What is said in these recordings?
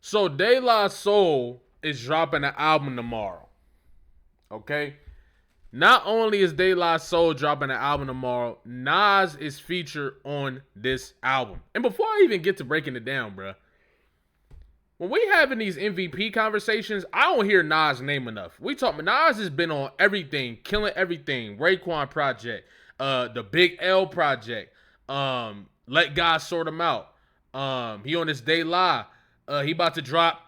So De La Soul is dropping an album tomorrow. Okay? Not only is De La Soul dropping an album tomorrow, Nas is featured on this album. And before I even get to breaking it down, bruh, when we having these MVP conversations, I don't hear Nas' name enough. Nas has been on everything, killing everything. Raekwon project, the Big L project, Let God Sort Him Out. He on this De La. He about to drop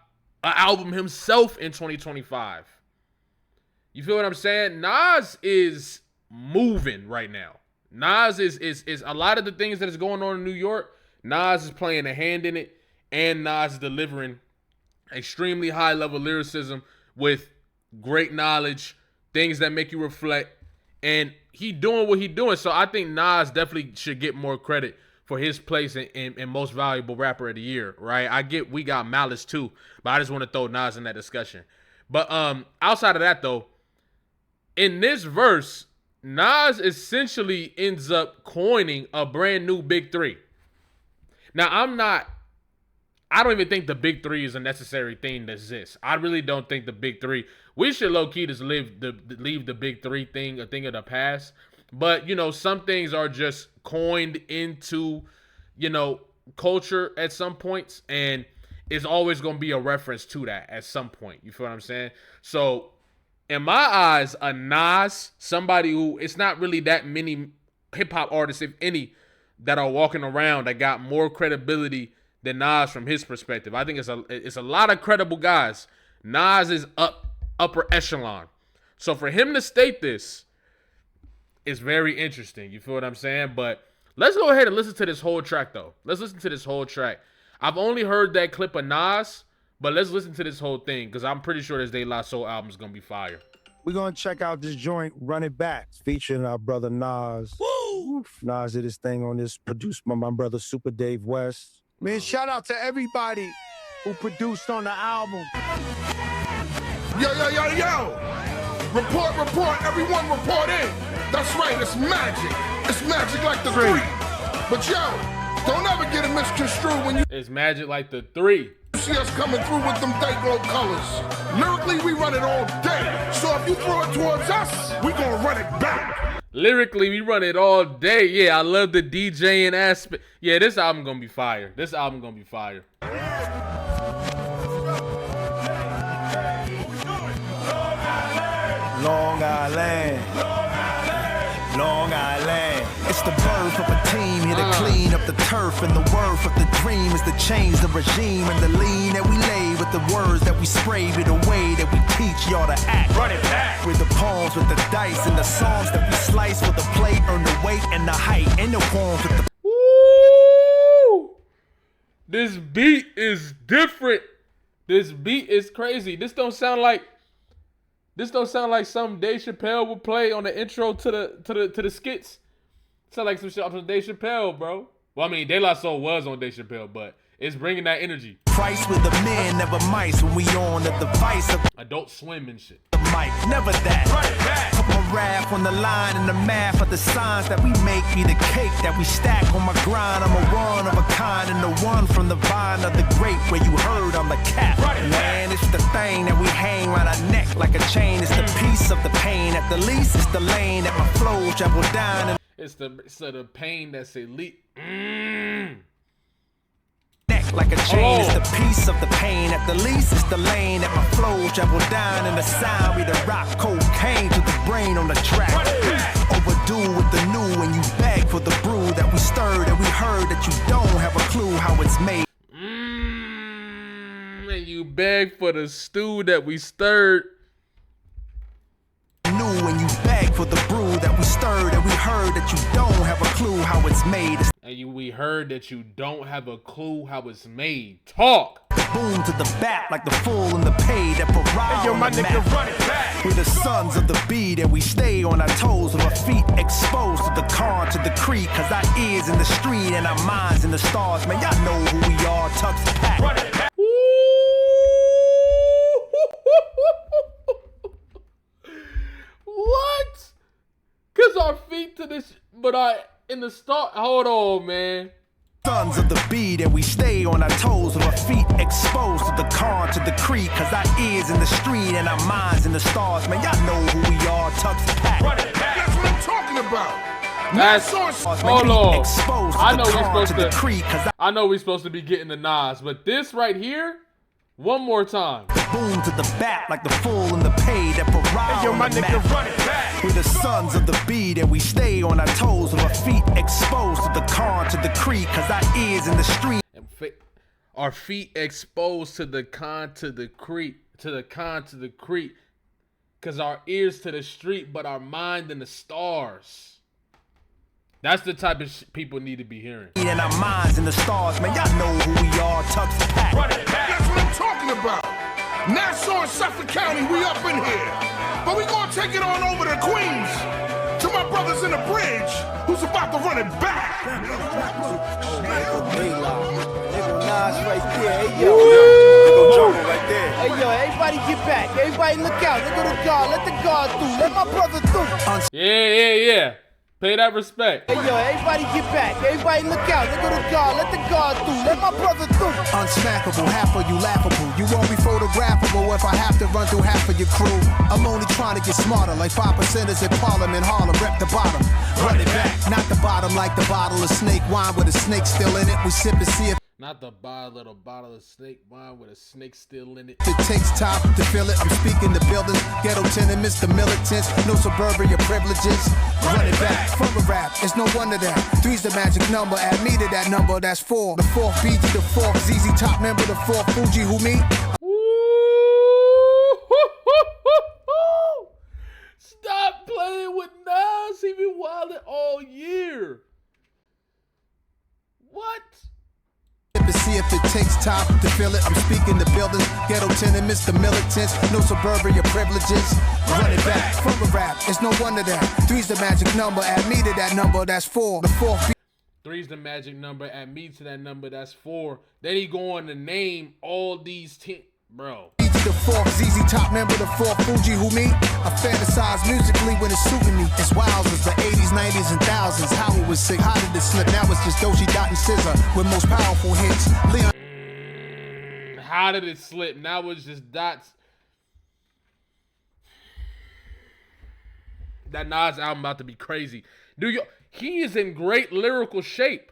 an album himself in 2025. You feel what I'm saying? Nas is moving right now. Nas is a lot of the things that is going on in New York. Nas is playing a hand in it. And Nas is delivering extremely high level lyricism with great knowledge, things that make you reflect, and he doing what he doing. So I think Nas definitely should get more credit for his place in most valuable rapper of the year, right? I get we got Malice too, but I just want to throw Nas in that discussion. But outside of that though, in this verse, Nas essentially ends up coining a brand new big three. Now I don't even think the big three is a necessary thing that exists. I really don't think the big three. We should low-key just leave the big three thing a thing of the past. But, some things are just coined into, culture at some points. And it's always going to be a reference to that at some point. You feel what I'm saying? So, in my eyes, a Nas, somebody who, it's not really that many hip-hop artists, if any, that are walking around that got more credibility than Nas from his perspective. I think it's a lot of credible guys. Nas is upper echelon. So for him to state this is very interesting. You feel what I'm saying? But let's go ahead and listen to this whole track though. Let's listen to this whole track. I've only heard that clip of Nas, but let's listen to this whole thing because I'm pretty sure this De La Soul album is gonna be fire. We're gonna check out this joint, Run It Back, featuring our brother Nas. Woo! Nas did his thing on this, produced by my brother Super Dave West. Man, shout out to everybody who produced on the album. Yo. Report, everyone report in. That's right, it's magic. It's magic like the three. But yo, don't ever get it misconstrued when you It's magic like the three. See us coming through with them Dayglow colors. Lyrically, we run it all day. So if you throw it towards us, we gonna run it back. Lyrically, we run it all day. Yeah, I love the DJing aspect. Yeah, this album gonna be fire. Long Island. It's the birth of a team here to clean up the turf, and the worth of the dream is to change the regime and the lean that we lay with the words that we spray with the way that we teach y'all to act. Run it back with the poems, with the dice, and the songs that we slice with the plate, earn the weight and the height, and the forms with the. Woo! This beat is different. This beat is crazy. This don't sound like some Dave Chappelle would play on the intro to the skits. Sound like some shit from Dave Chappelle, bro. Well, I mean, De La Soul was on Dave Chappelle, but it's bringing that energy. Price with the men, never mice when we on the device of Adult Swim and shit. the mic, never that. Put my rap on the line and the math of the signs that we make be the cake that we stack on my grind. I'm a one of a kind and the one from the vine of the grape where you heard I'm the cat. Man, it's the thing that we hang around our neck like a chain. It's the piece of the pain. At the least, it's the lane that my flow travel down. And It's the pain that's elite. neck like a chain. It's the piece of the pain. At the least, it's the lane that my flow travel down. And the sound we the rock cocaine to the brain on the track. Overdue with the new when you beg for the brew that we stirred and we heard that you don't have a clue how it's made. And you beg for the stew that we stirred. New when you beg for the brew that we stirred and we heard that you don't have a clue how it's made. We heard that you don't have a clue how it's made. Talk. Boom to the bat like the full and the pay that parade. Hey, yo, my nigga, run it back. We're the sons of the beat and we stay on our toes with our feet exposed to the con to the creek. Cause our ears in the street and our minds in the stars. Man, y'all know who we are. Tux Pack. Run it back. What? Cause our feet to this, but in the start. Hold on, man. Sons of the beat and we stay on our toes with our feet exposed to the con to the creed, cause our ears in the street and our minds in the stars. Man, y'all know who we are, Tux the Pack. That's what I'm talking about. That's hold on. I know we're supposed to be getting the Nas, but this right here, one more time. Boom to the back like the full and the pay that parade. Hey, yo, my nigga, run it back. We're the sons of the beat and we stay on our toes with our feet exposed to the con to the creed, cause our ears in the street. Our feet exposed to the con to the creek, cause our ears to the street, but our mind in the stars. That's the type of people need to be hearing. And our minds in the stars, man, y'all know who we are, Tux the Pack. That's what I'm talking about. Nassau and Suffolk County, we up in here. But we gonna take it on over to Queens, to my brothers in the bridge, who's about to run it back. Nas right there. Hey, yo. Right there. Hey, yo, everybody get back. Everybody look out. Look at the guard. Let the guard through. Let my brother through. Yeah. Pay that respect. Hey, yo, everybody get back. Everybody look out. Look at the guard. Let the guard through. Let my brother through. Unsmackable, half of you laughable. You won't be photographable if I have to run through half of your crew. I'm only trying to get smarter, like 5%ers in Parliament, Harlem, rep the bottom. Run it back, not the bottom like the bottle of snake wine with a snake still in it. We sip and see if not the bottle of snake wine with a snake still in it. It takes time to feel it. I'm speaking to buildings, ghetto tenements, the militants, no suburbia privileges. Run it back from a rap, it's no wonder that 3's the magic number. Add me to that number, that's 4. The 4th BG, the 4th ZZ Top member, the 4th Fuji, who me? Stop playing with Nas. He been wilding all year. What? To see if it takes time to feel it. I'm speaking to buildings, ghetto tenements, the militants, no suburbia privileges. Run it back from a rap, it's no wonder that 3's the magic number. Add me to that number, that's 4. The 4th 3's the magic number. Add me to that number, that's 4. Then he going to name all these bro. The 4th ZZ Top member, the 4th Fuji, who me? I fantasize musically when it's suiting me. It's wild as the 80s, 90s, and thousands. How it was sick, how did it slip? Now it's just Doechii, Dot, and Scissor with most powerful hits. Leon. How did it slip? Now it's just Dots. That Nas album about to be crazy. He is in great lyrical shape.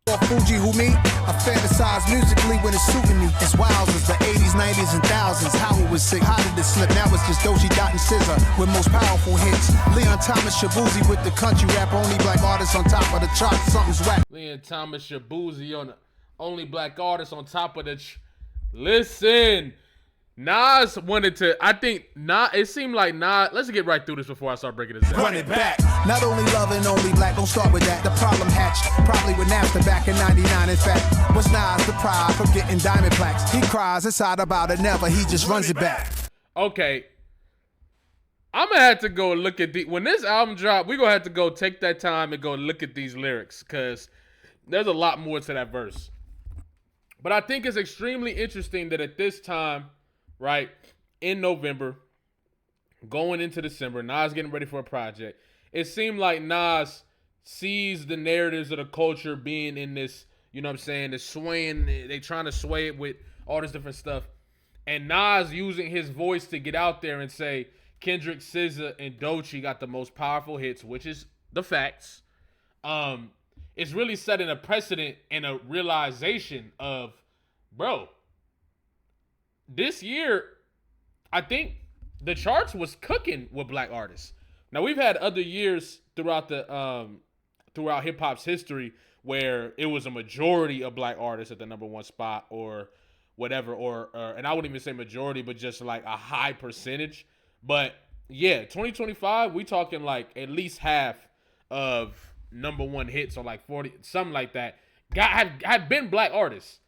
Fuji, who me? I fantasize musically when it's suiting me. It's wild as the 80s, 90s, and thousands. How it was sick, how did it slip? Now it's just Doechii, Dot, and Scissor with most powerful hits. Leon Thomas, Shabuzi with the country rap. Only black artists on top of the charts. Something's whack. Leon Thomas, Shabuzi on the only black artist on top of the Listen. Nas wanted to, I think, it seemed like Nas, let's get right through this before I start breaking this down. Run it back. Not only loving, only black, don't start with that. The problem hatched, probably with Napster back in 99. In fact, what's Nas the pride from getting diamond plaques? He cries inside about it, never, he just runs it back. Okay. I'm going to have to go look at when this album drop, we're going to have to go take that time and go look at these lyrics because there's a lot more to that verse. But I think it's extremely interesting that at this time, right, in November, going into December, Nas getting ready for a project. It seemed like Nas sees the narratives of the culture being in this, you know what I'm saying, this swaying, they trying to sway it with all this different stuff. And Nas using his voice to get out there and say, Kendrick, SZA, and Doechii got the most powerful hits, which is the facts. It's really setting a precedent and a realization of, bro, this year, I think the charts was cooking with black artists. Now we've had other years throughout throughout hip hop's history where it was a majority of black artists at the #1 spot or whatever, or and I wouldn't even say majority, but just like a high percentage. But yeah, 2025, we talking like at least half of #1 hits or like 40, something like that, have been black artists.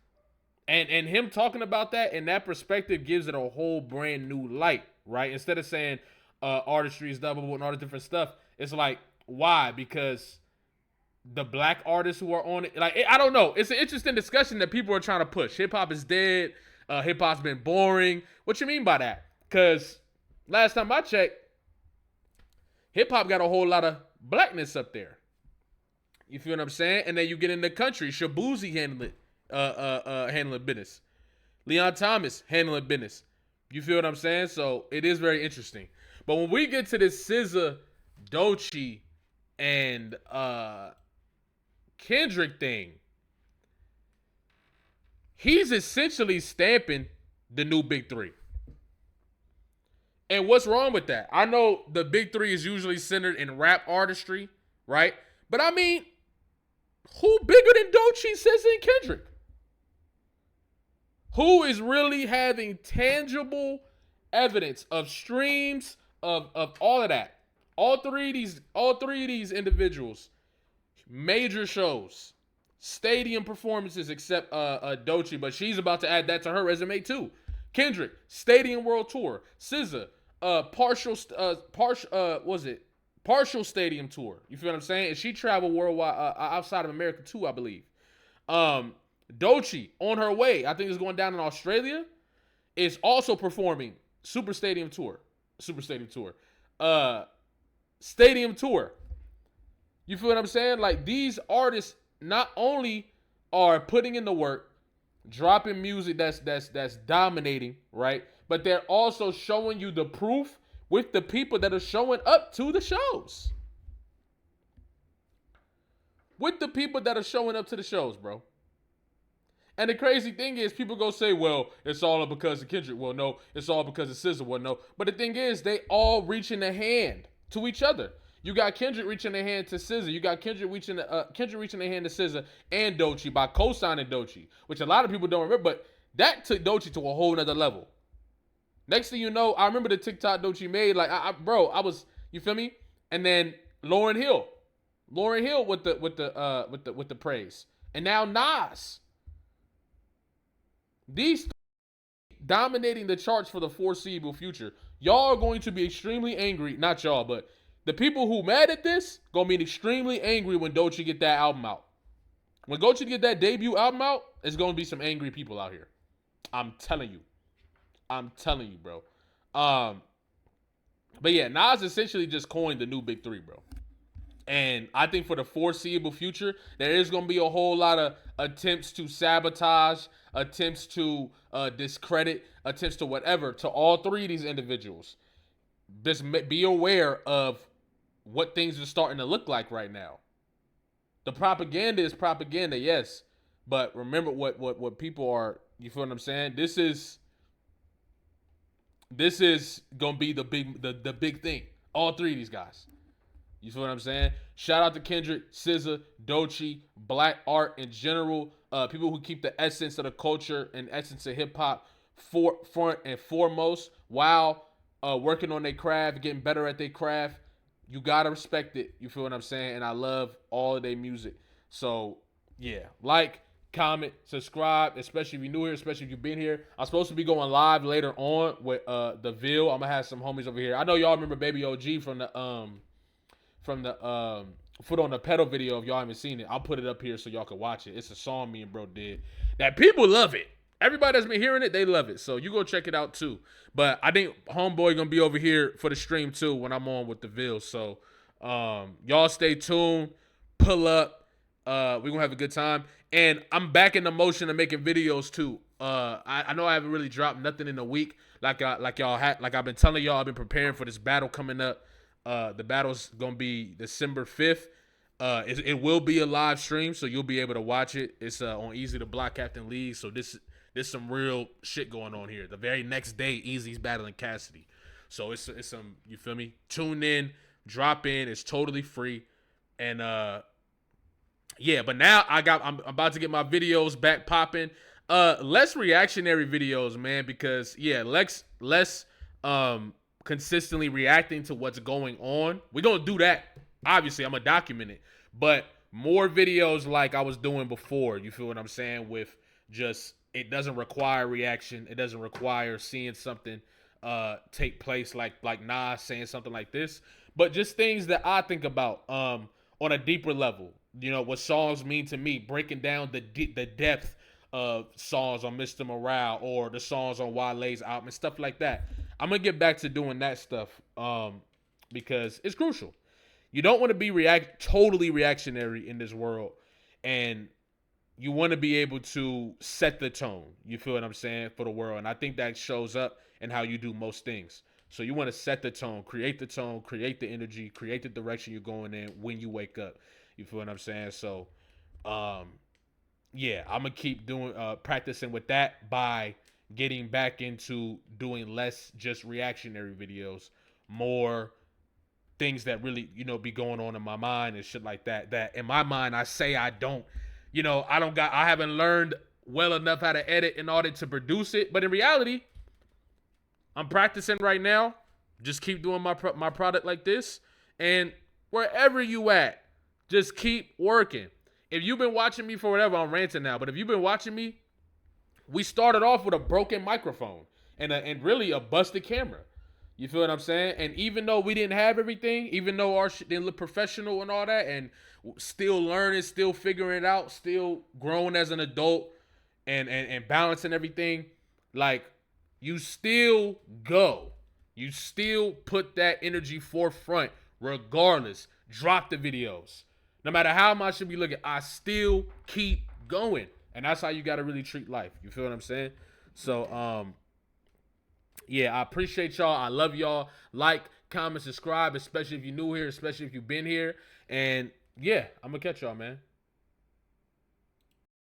And him talking about that and that perspective gives it a whole brand new light, right? Instead of saying artistry is double and all this different stuff, it's like, why? Because the black artists who are on it, like, I don't know. It's an interesting discussion that people are trying to push. Hip-hop is dead. Hip-hop's been boring. What you mean by that? Because last time I checked, hip-hop got a whole lot of blackness up there. You feel what I'm saying? And then you get in the country. Shabuzi handling business. Leon Thomas handling business. You feel what I'm saying? So it is very interesting. But when we get to this SZA, Doechii, and Kendrick thing, he's essentially stamping the new big three. And what's wrong with that? I know the big three is usually centered in rap artistry, right? But I mean, who bigger than Doechii, SZA, and Kendrick? Who is really having tangible evidence of streams of all of that? All three of these individuals, major shows, stadium performances, except Doechii, but she's about to add that to her resume too. Kendrick, stadium world tour. SZA, partial stadium tour. You feel what I'm saying? And she traveled worldwide, outside of America too, I believe. Doechii, on her way, I think it's going down in Australia, is also performing stadium tour. Stadium tour. You feel what I'm saying? Like, these artists not only are putting in the work, dropping music that's dominating, right? But they're also showing you the proof with the people that are showing up to the shows. With the people that are showing up to the shows, bro. And the crazy thing is, people go say, well, it's all because of Kendrick. Well, no, it's all because of SZA. Well, no. But the thing is, they all reaching a hand to each other. You got Kendrick reaching a hand to SZA. You got Kendrick reaching a hand to SZA and Doechii by co-signing Doechii, which a lot of people don't remember. But that took Doechii to a whole nother level. Next thing you know, I remember the TikTok Doechii made. Like, you feel me? And then Lauryn Hill with the praise, and now Nas. These dominating the charts for the foreseeable future. Y'all are going to be extremely angry. Not y'all, but the people who mad at this gonna be extremely angry when Doechii get that album out. When Doechii get that debut album out, there's gonna be some angry people out here. I'm telling you, bro. But yeah, Nas essentially just coined the new big three, bro. And I think for the foreseeable future, there is going to be a whole lot of attempts to sabotage, attempts to discredit, attempts to whatever, to all three of these individuals. Just be aware of what things are starting to look like right now. The propaganda is propaganda, yes. But remember what people are, you feel what I'm saying? This is going to be the big thing. All three of these guys. You feel what I'm saying? Shout out to Kendrick, SZA, Doechii, black art in general. People who keep the essence of the culture and essence of hip hop front and foremost while working on their craft, getting better at their craft. You gotta respect it. You feel what I'm saying? And I love all of their music. So yeah, like, comment, subscribe, especially if you're new here, especially if you've been here. I'm supposed to be going live later on with the Ville. I'm gonna have some homies over here. I know y'all remember Baby OG from the Foot on the Pedal video. If y'all haven't seen it, I'll put it up here so y'all can watch it. It's a song me and bro did that people love it. Everybody that's been hearing it, they love it. So you go check it out too. But I think Homeboy gonna be over here for the stream too when I'm on with the Ville. So y'all stay tuned, pull up. We're gonna have a good time. And I'm back in the motion of making videos too. I know I haven't really dropped nothing in a week like I've been telling y'all. I've been preparing for this battle coming up. The battle's gonna be December 5th. It will be a live stream, so you'll be able to watch it. It's on Easy the Block Captain League. So there's some real shit going on here. The very next day, Easy's battling Cassidy. So it's some, you feel me? Tune in, drop in. It's totally free. And yeah, but now I'm about to get my videos back popping. Less reactionary videos, man, because yeah, less consistently reacting to what's going on. We're gonna do that. Obviously, I'm gonna document it, but more videos like I was doing before. You feel what I'm saying? With just, it doesn't require reaction. It doesn't require seeing something take place like Nas saying something like this, but just things that I think about on a deeper level. You know, what songs mean to me, breaking down the depth of songs on Mr. Morale or the songs on Wale's album and stuff like that. I'm gonna get back to doing that stuff because it's crucial. You don't want to be totally reactionary in this world and you want to be able to set the tone. You feel what I'm saying, for the world. And I think that shows up in how you do most things. So you want to set the tone, create the energy, create the direction you're going in when you wake up. You feel what I'm saying? So, yeah, I'm gonna keep doing practicing with that by getting back into doing less just reactionary videos, more things that really, be going on in my mind and shit like that. That in my mind, I say I don't, I haven't learned well enough how to edit in order to produce it. But in reality, I'm practicing right now. Just keep doing my product like this. And wherever you at, just keep working. If you've been watching me for whatever, I'm ranting now. But if you've been watching me, we started off with a broken microphone and really a busted camera. You feel what I'm saying? And even though we didn't have everything, even though our shit didn't look professional and all that, and still learning, still figuring it out, still growing as an adult and balancing everything, like, you still go. You still put that energy forefront regardless. Drop the videos. No matter how much should be looking, I still keep going. And that's how you got to really treat life. You feel what I'm saying? So, yeah, I appreciate y'all. I love y'all. Like, comment, subscribe, especially if you're new here, especially if you've been here. And, yeah, I'm going to catch y'all, man.